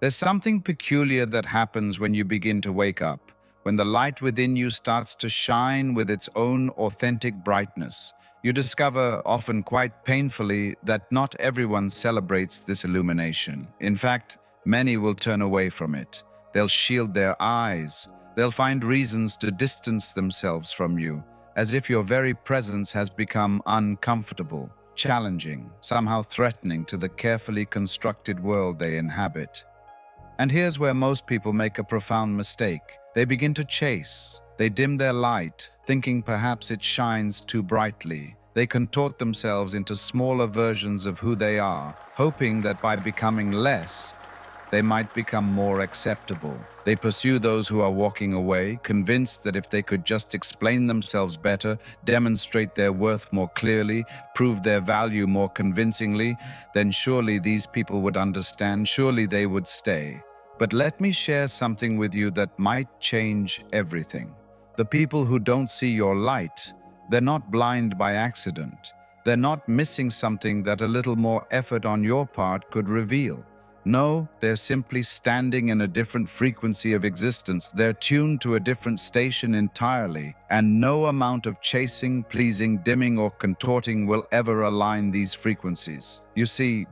There's something peculiar that happens when you begin to wake up, when the light within you starts to shine with its own authentic brightness. You discover, often quite painfully, that not everyone celebrates this illumination. In fact, many will turn away from it. They'll shield their eyes. They'll find reasons to distance themselves from you, as if your very presence has become uncomfortable, challenging, somehow threatening to the carefully constructed world they inhabit. And here's where most people make a profound mistake. They begin to chase. They dim their light, thinking perhaps it shines too brightly. They contort themselves into smaller versions of who they are, hoping that by becoming less, they might become more acceptable. They pursue those who are walking away, convinced that if they could just explain themselves better, demonstrate their worth more clearly, prove their value more convincingly, then surely these people would understand, surely they would stay. But let me share something with you that might change everything. The people who don't see your light, they're not blind by accident. They're not missing something that a little more effort on your part could reveal. No, they're simply standing in a different frequency of existence. They're tuned to a different station entirely, and no amount of chasing, pleasing, dimming, or contorting will ever align these frequencies. You see,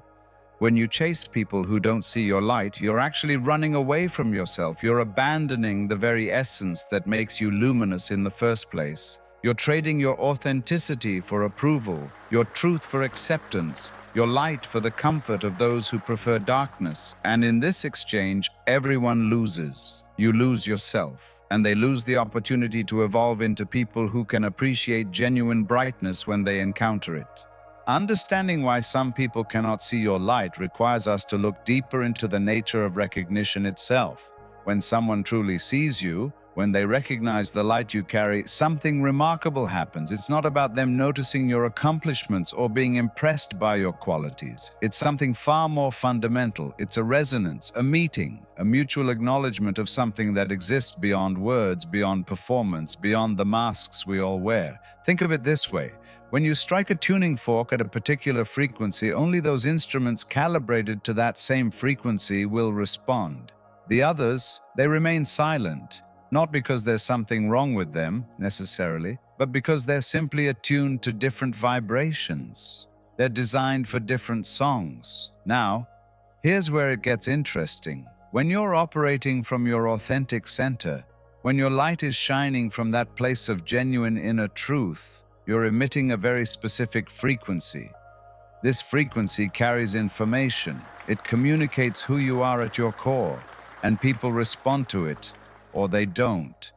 when you chase people who don't see your light, you're actually running away from yourself. You're abandoning the very essence that makes you luminous in the first place. You're trading your authenticity for approval, your truth for acceptance, your light for the comfort of those who prefer darkness. And in this exchange, everyone loses. You lose yourself, and they lose the opportunity to evolve into people who can appreciate genuine brightness when they encounter it. Understanding why some people cannot see your light requires us to look deeper into the nature of recognition itself. When someone truly sees you, when they recognize the light you carry, something remarkable happens. It's not about them noticing your accomplishments or being impressed by your qualities. It's something far more fundamental. It's a resonance, a meeting, a mutual acknowledgement of something that exists beyond words, beyond performance, beyond the masks we all wear. Think of it this way. When you strike a tuning fork at a particular frequency, only those instruments calibrated to that same frequency will respond. The others, they remain silent. Not because there's something wrong with them, necessarily, but because they're simply attuned to different vibrations. They're designed for different songs. Now, here's where it gets interesting. When you're operating from your authentic center, when your light is shining from that place of genuine inner truth, you're emitting a very specific frequency. This frequency carries information. It communicates who you are at your core, and people respond to it, or they don't,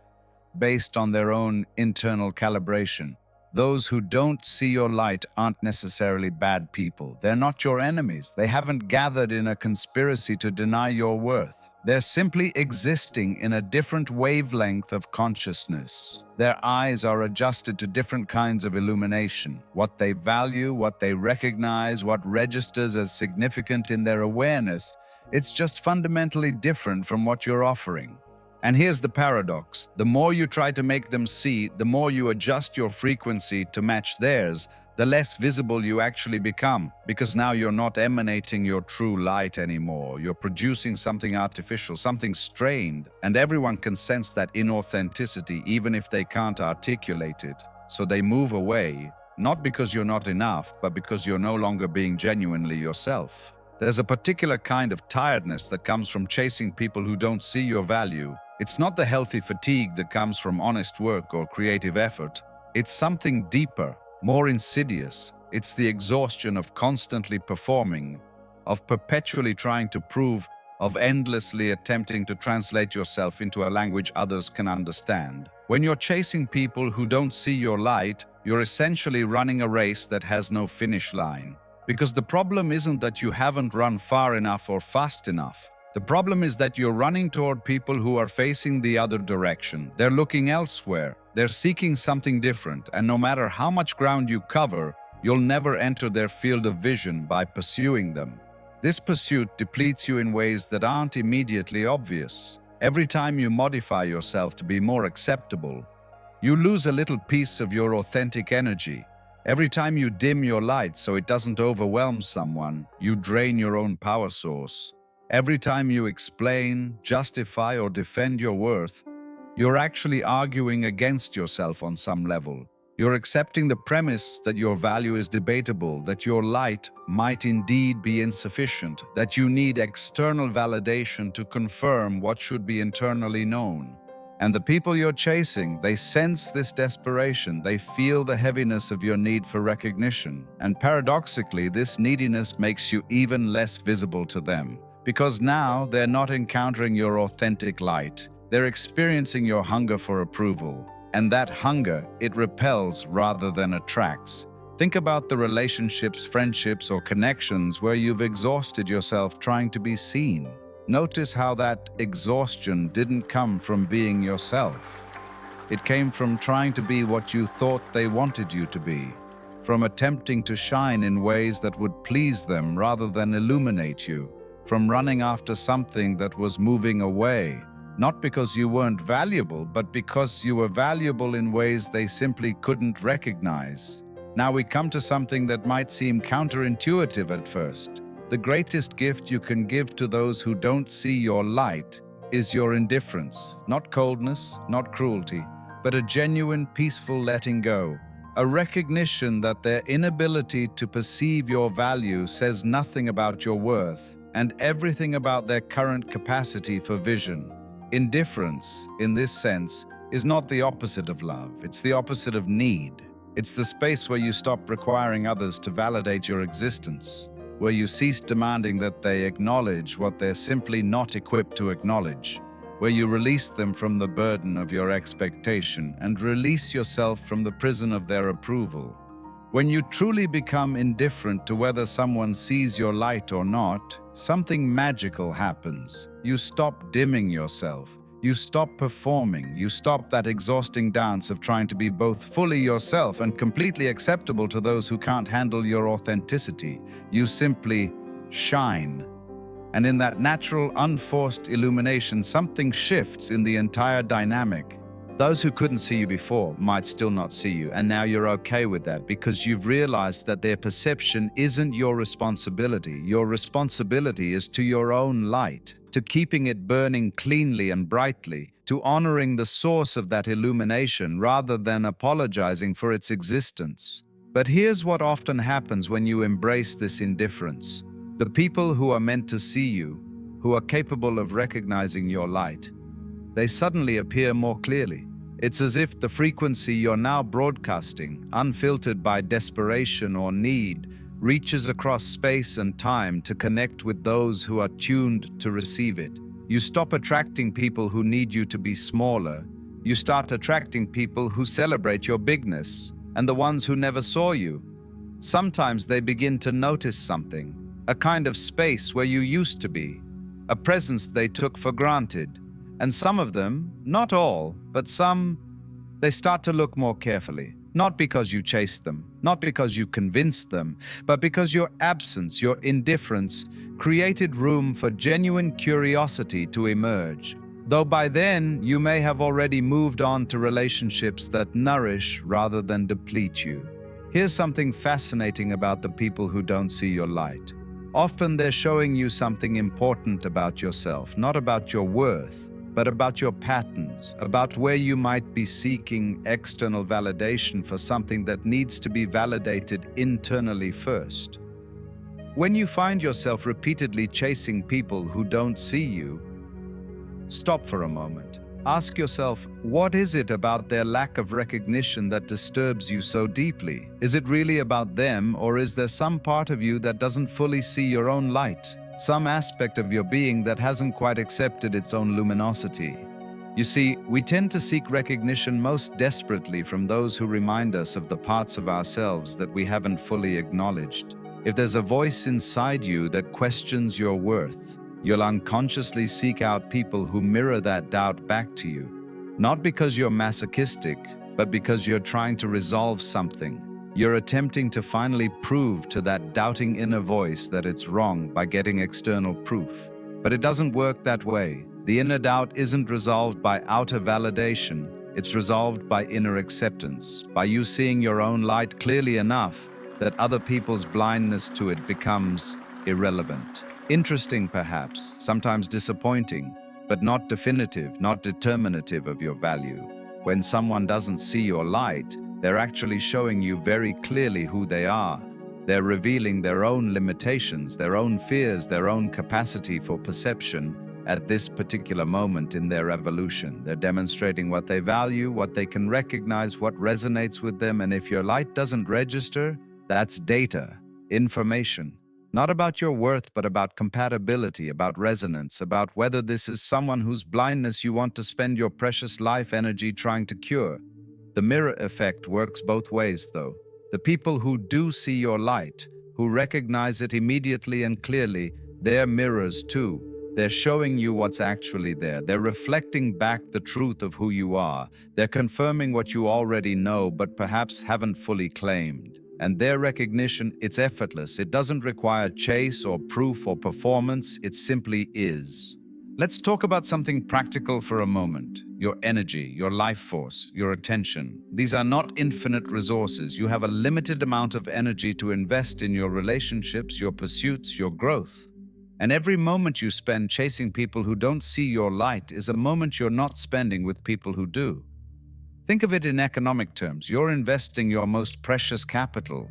based on their own internal calibration. Those who don't see your light aren't necessarily bad people. They're not your enemies. They haven't gathered in a conspiracy to deny your worth. They're simply existing in a different wavelength of consciousness. Their eyes are adjusted to different kinds of illumination. What they value, what they recognize, what registers as significant in their awareness, it's just fundamentally different from what you're offering. And here's the paradox. The more you try to make them see, the more you adjust your frequency to match theirs, the less visible you actually become, because now you're not emanating your true light anymore. You're producing something artificial, something strained, and everyone can sense that inauthenticity even if they can't articulate it. So they move away, not because you're not enough, but because you're no longer being genuinely yourself. There's a particular kind of tiredness that comes from chasing people who don't see your value. It's not the healthy fatigue that comes from honest work or creative effort. It's something deeper, more insidious. It's the exhaustion of constantly performing, of perpetually trying to prove, of endlessly attempting to translate yourself into a language others can understand. When you're chasing people who don't see your light, you're essentially running a race that has no finish line. Because the problem isn't that you haven't run far enough or fast enough. The problem is that you're running toward people who are facing the other direction. They're looking elsewhere. They're seeking something different, and no matter how much ground you cover, you'll never enter their field of vision by pursuing them. This pursuit depletes you in ways that aren't immediately obvious. Every time you modify yourself to be more acceptable, you lose a little piece of your authentic energy. Every time you dim your light so it doesn't overwhelm someone, you drain your own power source. Every time you explain, justify, or defend your worth, you're actually arguing against yourself on some level. You're accepting the premise that your value is debatable, that your light might indeed be insufficient, that you need external validation to confirm what should be internally known. And the people you're chasing, they sense this desperation, they feel the heaviness of your need for recognition. And paradoxically, this neediness makes you even less visible to them. Because now they're not encountering your authentic light, they're experiencing your hunger for approval. And that hunger, it repels rather than attracts. Think about the relationships, friendships, or connections where you've exhausted yourself trying to be seen. Notice how that exhaustion didn't come from being yourself. It came from trying to be what you thought they wanted you to be, from attempting to shine in ways that would please them rather than illuminate you, from running after something that was moving away, not because you weren't valuable, but because you were valuable in ways they simply couldn't recognize. Now we come to something that might seem counterintuitive at first. The greatest gift you can give to those who don't see your light is your indifference, not coldness, not cruelty, but a genuine, peaceful letting go, a recognition that their inability to perceive your value says nothing about your worth and everything about their current capacity for vision. Indifference, in this sense, is not the opposite of love. It's the opposite of need. It's the space where you stop requiring others to validate your existence, where you cease demanding that they acknowledge what they're simply not equipped to acknowledge, where you release them from the burden of your expectation and release yourself from the prison of their approval. When you truly become indifferent to whether someone sees your light or not, something magical happens. You stop dimming yourself. You stop performing. You stop that exhausting dance of trying to be both fully yourself and completely acceptable to those who can't handle your authenticity. You simply shine. And in that natural, unforced illumination, something shifts in the entire dynamic. Those who couldn't see you before might still not see you, and now you're okay with that because you've realized that their perception isn't your responsibility. Your responsibility is to your own light, to keeping it burning cleanly and brightly, to honoring the source of that illumination rather than apologizing for its existence. But here's what often happens when you embrace this indifference. The people who are meant to see you, who are capable of recognizing your light, they suddenly appear more clearly. It's as if the frequency you're now broadcasting, unfiltered by desperation or need, reaches across space and time to connect with those who are tuned to receive it. You stop attracting people who need you to be smaller. You start attracting people who celebrate your bigness, and the ones who never saw you. Sometimes they begin to notice something, a kind of space where you used to be, a presence they took for granted. And some of them, not all, but some, they start to look more carefully. Not because you chased them, not because you convinced them, but because your absence, your indifference, created room for genuine curiosity to emerge. Though by then, you may have already moved on to relationships that nourish rather than deplete you. Here's something fascinating about the people who don't see your light. Often they're showing you something important about yourself, not about your worth, but about your patterns, about where you might be seeking external validation for something that needs to be validated internally first. When you find yourself repeatedly chasing people who don't see you, stop for a moment. Ask yourself, what is it about their lack of recognition that disturbs you so deeply? Is it really about them, or is there some part of you that doesn't fully see your own light? Some aspect of your being that hasn't quite accepted its own luminosity? You see, we tend to seek recognition most desperately from those who remind us of the parts of ourselves that we haven't fully acknowledged. If there's a voice inside you that questions your worth, you'll unconsciously seek out people who mirror that doubt back to you. Not because you're masochistic, but because you're trying to resolve something. You're attempting to finally prove to that doubting inner voice that it's wrong by getting external proof. But it doesn't work that way. The inner doubt isn't resolved by outer validation. It's resolved by inner acceptance, by you seeing your own light clearly enough that other people's blindness to it becomes irrelevant. Interesting, perhaps, sometimes disappointing, but not definitive, not determinative of your value. When someone doesn't see your light, they're actually showing you very clearly who they are. They're revealing their own limitations, their own fears, their own capacity for perception at this particular moment in their evolution. They're demonstrating what they value, what they can recognize, what resonates with them, and if your light doesn't register, that's data, information. Not about your worth, but about compatibility, about resonance, about whether this is someone whose blindness you want to spend your precious life energy trying to cure. The mirror effect works both ways, though. The people who do see your light, who recognize it immediately and clearly, they're mirrors too. They're showing you what's actually there. They're reflecting back the truth of who you are. They're confirming what you already know, but perhaps haven't fully claimed. And their recognition, it's effortless. It doesn't require chase or proof or performance. It simply is. Let's talk about something practical for a moment. Your energy, your life force, your attention. These are not infinite resources. You have a limited amount of energy to invest in your relationships, your pursuits, your growth. And every moment you spend chasing people who don't see your light is a moment you're not spending with people who do. Think of it in economic terms. You're investing your most precious capital,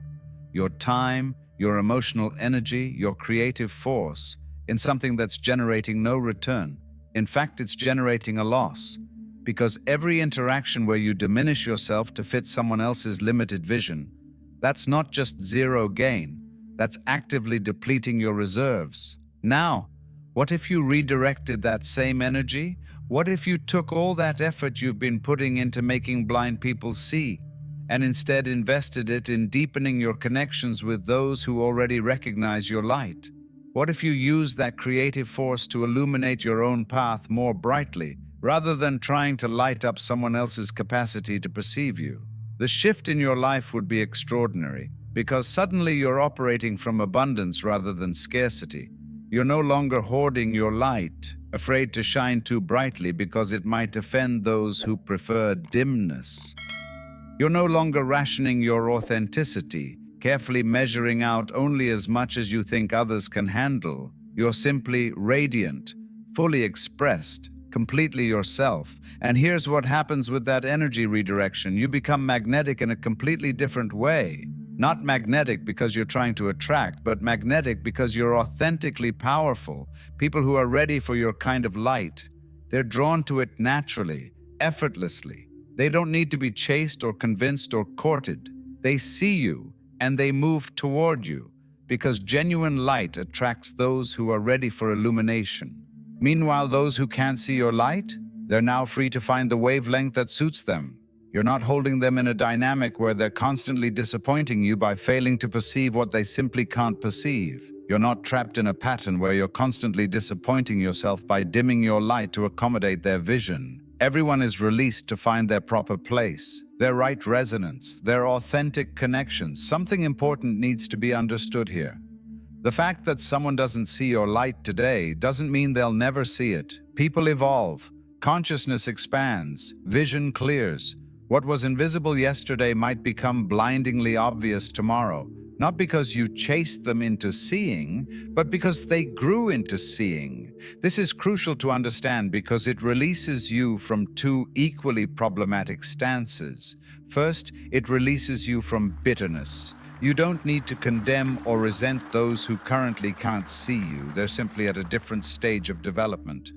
your time, your emotional energy, your creative force, in something that's generating no return. In fact, it's generating a loss. Because every interaction where you diminish yourself to fit someone else's limited vision, that's not just zero gain, that's actively depleting your reserves. Now, what if you redirected that same energy? What if you took all that effort you've been putting into making blind people see, and instead invested it in deepening your connections with those who already recognize your light? What if you used that creative force to illuminate your own path more brightly, rather than trying to light up someone else's capacity to perceive you? The shift in your life would be extraordinary, because suddenly you're operating from abundance rather than scarcity. You're no longer hoarding your light, afraid to shine too brightly because it might offend those who prefer dimness. You're no longer rationing your authenticity, carefully measuring out only as much as you think others can handle. You're simply radiant, fully expressed, completely yourself. And here's what happens with that energy redirection. You become magnetic in a completely different way. Not magnetic because you're trying to attract, but magnetic because you're authentically powerful. People who are ready for your kind of light, they're drawn to it naturally, effortlessly. They don't need to be chased or convinced or courted. They see you and they move toward you, because genuine light attracts those who are ready for illumination. Meanwhile, those who can't see your light, they're now free to find the wavelength that suits them. You're not holding them in a dynamic where they're constantly disappointing you by failing to perceive what they simply can't perceive. You're not trapped in a pattern where you're constantly disappointing yourself by dimming your light to accommodate their vision. Everyone is released to find their proper place, their right resonance, their authentic connections. Something important needs to be understood here. The fact that someone doesn't see your light today doesn't mean they'll never see it. People evolve, consciousness expands, vision clears. What was invisible yesterday might become blindingly obvious tomorrow, not because you chased them into seeing, but because they grew into seeing. This is crucial to understand because it releases you from two equally problematic stances. First, it releases you from bitterness. You don't need to condemn or resent those who currently can't see you. They're simply at a different stage of development.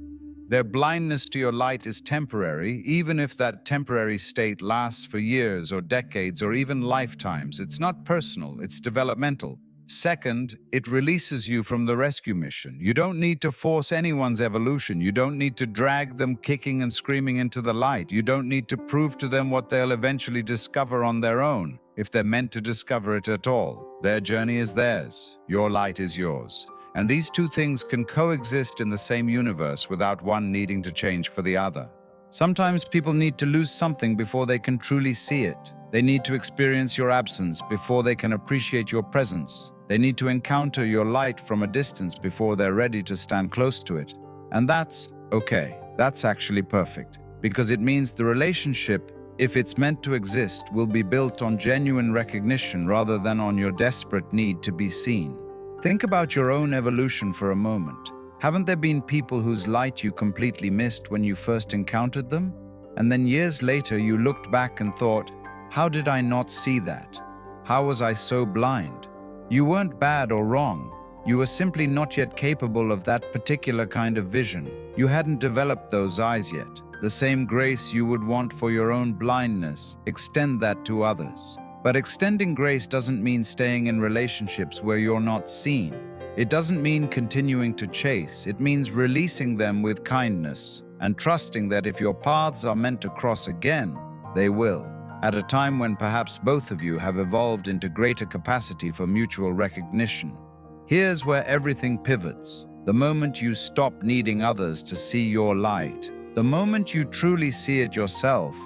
Their blindness to your light is temporary, even if that temporary state lasts for years or decades or even lifetimes. It's not personal, it's developmental. Second, it releases you from the rescue mission. You don't need to force anyone's evolution. You don't need to drag them kicking and screaming into the light. You don't need to prove to them what they'll eventually discover on their own, if they're meant to discover it at all. Their journey is theirs. Your light is yours. And these two things can coexist in the same universe without one needing to change for the other. Sometimes people need to lose something before they can truly see it. They need to experience your absence before they can appreciate your presence. They need to encounter your light from a distance before they're ready to stand close to it. And that's okay. That's actually perfect. Because it means the relationship, if it's meant to exist, will be built on genuine recognition rather than on your desperate need to be seen. Think about your own evolution for a moment. Haven't there been people whose light you completely missed when you first encountered them? And then years later you looked back and thought, how did I not see that? How was I so blind? You weren't bad or wrong. You were simply not yet capable of that particular kind of vision. You hadn't developed those eyes yet. The same grace you would want for your own blindness, extend that to others. But extending grace doesn't mean staying in relationships where you're not seen. It doesn't mean continuing to chase. It means releasing them with kindness and trusting that if your paths are meant to cross again, they will, at a time when perhaps both of you have evolved into greater capacity for mutual recognition. Here's where everything pivots. The moment you stop needing others to see your light, the moment you truly see it yourself,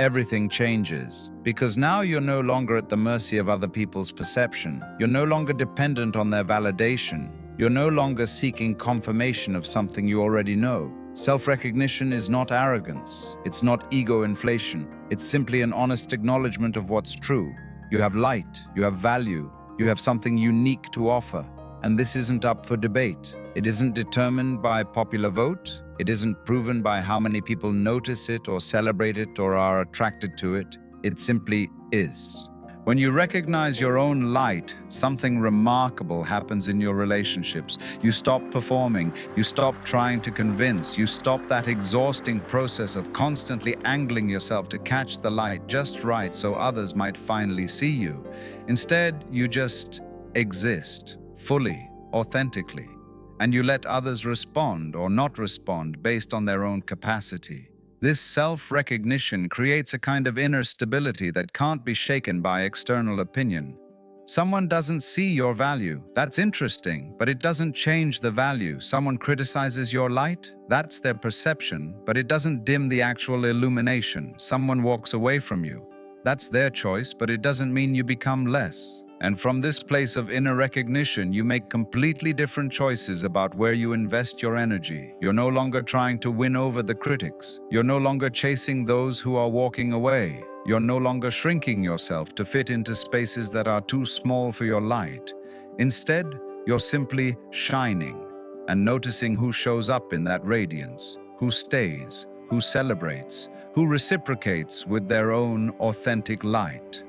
everything changes. Because now you're no longer at the mercy of other people's perception. You're no longer dependent on their validation. You're no longer seeking confirmation of something you already know. Self-recognition is not arrogance. It's not ego inflation. It's simply an honest acknowledgement of what's true. You have light, you have value, you have something unique to offer. And this isn't up for debate. It isn't determined by popular vote. It isn't proven by how many people notice it or celebrate it or are attracted to it. It simply is. When you recognize your own light, something remarkable happens in your relationships. You stop performing, you stop trying to convince, you stop that exhausting process of constantly angling yourself to catch the light just right so others might finally see you. Instead, you just exist, fully, authentically, and you let others respond or not respond based on their own capacity. This self-recognition creates a kind of inner stability that can't be shaken by external opinion. Someone doesn't see your value. That's interesting, but it doesn't change the value. Someone criticizes your light. That's their perception, but it doesn't dim the actual illumination. Someone walks away from you. That's their choice, but it doesn't mean you become less. And from this place of inner recognition, you make completely different choices about where you invest your energy. You're no longer trying to win over the critics. You're no longer chasing those who are walking away. You're no longer shrinking yourself to fit into spaces that are too small for your light. Instead, you're simply shining and noticing who shows up in that radiance, who stays, who celebrates, who reciprocates with their own authentic light.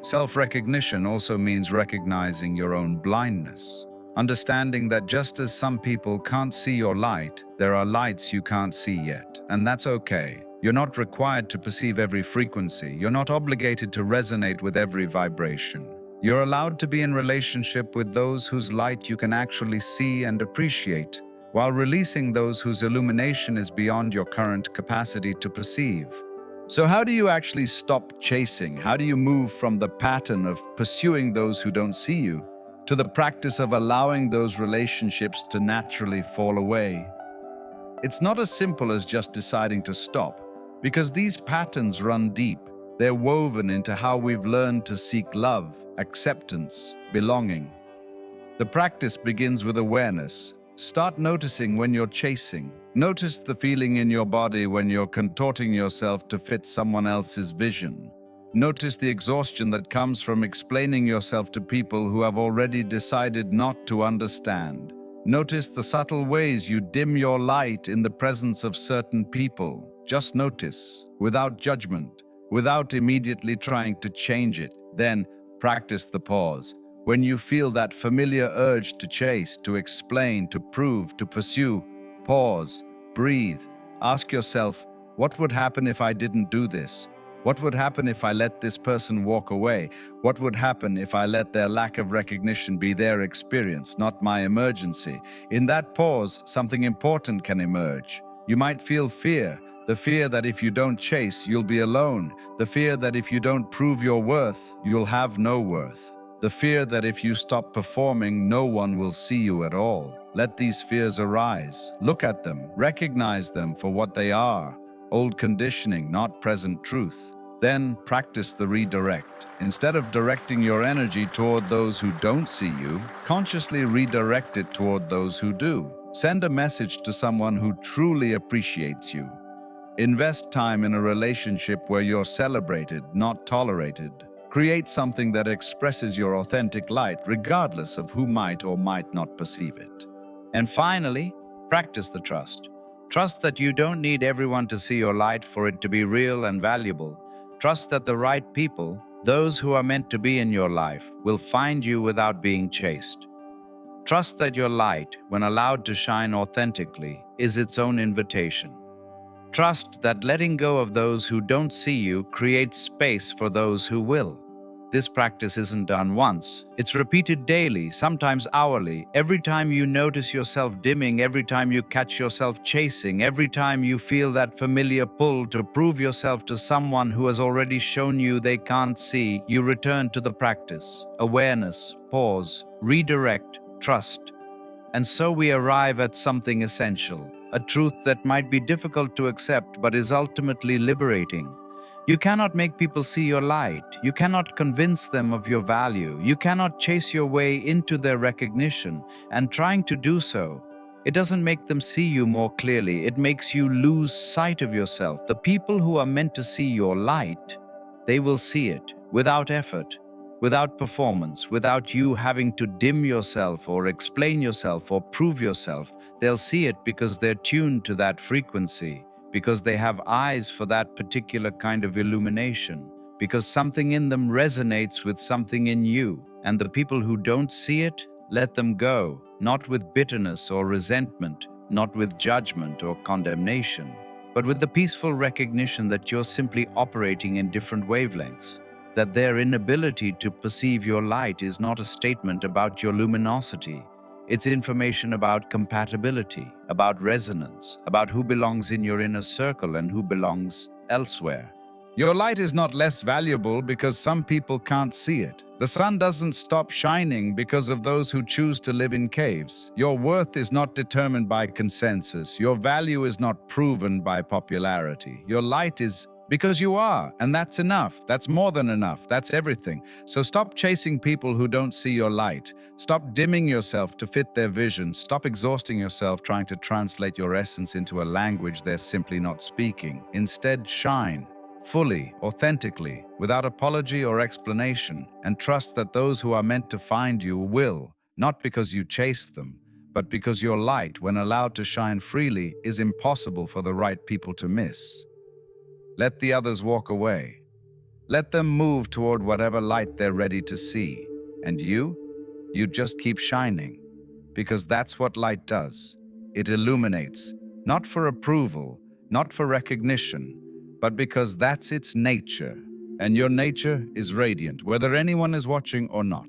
Self-recognition also means recognizing your own blindness, understanding that just as some people can't see your light, there are lights you can't see yet, and that's okay. You're not required to perceive every frequency. You're not obligated to resonate with every vibration. You're allowed to be in relationship with those whose light you can actually see and appreciate, while releasing those whose illumination is beyond your current capacity to perceive. So how do you actually stop chasing? How do you move from the pattern of pursuing those who don't see you to the practice of allowing those relationships to naturally fall away? It's not as simple as just deciding to stop, because these patterns run deep. They're woven into how we've learned to seek love, acceptance, belonging. The practice begins with awareness. Start noticing when you're chasing. Notice the feeling in your body when you're contorting yourself to fit someone else's vision. Notice the exhaustion that comes from explaining yourself to people who have already decided not to understand. Notice the subtle ways you dim your light in the presence of certain people. Just notice, without judgment, without immediately trying to change it. Then practice the pause. When you feel that familiar urge to chase, to explain, to prove, to pursue, pause, breathe. Ask yourself, what would happen if I didn't do this? What would happen if I let this person walk away? What would happen if I let their lack of recognition be their experience, not my emergency? In that pause, something important can emerge. You might feel fear, the fear that if you don't chase, you'll be alone. The fear that if you don't prove your worth, you'll have no worth. The fear that if you stop performing, no one will see you at all. Let these fears arise. Look at them. Recognize them for what they are. Old conditioning, not present truth. Then practice the redirect. Instead of directing your energy toward those who don't see you, consciously redirect it toward those who do. Send a message to someone who truly appreciates you. Invest time in a relationship where you're celebrated, not tolerated. Create something that expresses your authentic light, regardless of who might or might not perceive it. And finally, practice the trust. Trust that you don't need everyone to see your light for it to be real and valuable. Trust that the right people, those who are meant to be in your life, will find you without being chased. Trust that your light, when allowed to shine authentically, is its own invitation. Trust that letting go of those who don't see you creates space for those who will. This practice isn't done once. It's repeated daily, sometimes hourly. Every time you notice yourself dimming, every time you catch yourself chasing, every time you feel that familiar pull to prove yourself to someone who has already shown you they can't see, you return to the practice. Awareness, pause, redirect, trust. And so we arrive at something essential, a truth that might be difficult to accept but is ultimately liberating. You cannot make people see your light. You cannot convince them of your value. You cannot chase your way into their recognition. And trying to do so, it doesn't make them see you more clearly. It makes you lose sight of yourself. The people who are meant to see your light, they will see it without effort, without performance, without you having to dim yourself or explain yourself or prove yourself. They'll see it because they're tuned to that frequency, because they have eyes for that particular kind of illumination, because something in them resonates with something in you. And the people who don't see it, let them go, not with bitterness or resentment, not with judgment or condemnation, but with the peaceful recognition that you're simply operating in different wavelengths, that their inability to perceive your light is not a statement about your luminosity. It's information about compatibility, about resonance, about who belongs in your inner circle and who belongs elsewhere. Your light is not less valuable because some people can't see it. The sun doesn't stop shining because of those who choose to live in caves. Your worth is not determined by consensus. Your value is not proven by popularity. Your light is because you are, and that's enough. That's more than enough. That's everything. So stop chasing people who don't see your light. Stop dimming yourself to fit their vision. Stop exhausting yourself trying to translate your essence into a language they're simply not speaking. Instead, shine fully, authentically, without apology or explanation, and trust that those who are meant to find you will, not because you chase them, but because your light, when allowed to shine freely, is impossible for the right people to miss. Let the others walk away. Let them move toward whatever light they're ready to see. And you just keep shining, because that's what light does. It illuminates, not for approval, not for recognition, but because that's its nature. And your nature is radiant, whether anyone is watching or not.